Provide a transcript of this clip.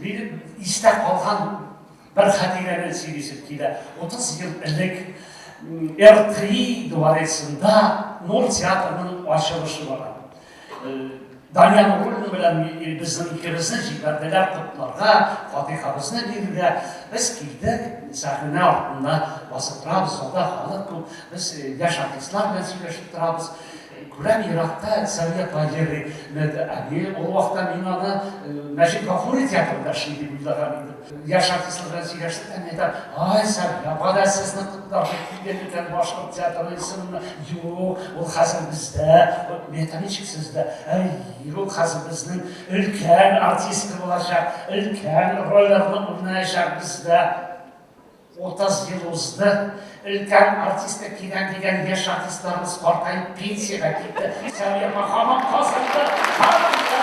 Мені есте қалған бір хатигамен сөйлесіп келді. 30 жыл ілік РТИ дворецында Нұр театрының ашылышы болған. Данияр Нұрғұлов белән безнең икебезне җибәрделәр котларга, фатихабызны бирергә. Без килдек, сәхнә артында басып торабыз, алда халык күп. Без яшь артистлар белән сөйләшеп торабыз. Күрәм еракта Совет лагере әби, ул вакытта мин аны Мәҗит Гафури театрында эшли дип уйлаган идем. Яшь артистлар белән сөйләштек, әйтәм, ай, Совет, апада сезне котларга килгән икән башкорт театры исеменә. Юк, ул хәзер бездә, металлическ сездә. Ул хәзер безнең өлкән артистка булачак, өлкән рольләрне уйнаячак бездә. 30 ел узды. Өлкән артистка килгән дигән яшь артистларыбыз картайып пенсияга китте. Совет һаман казылды.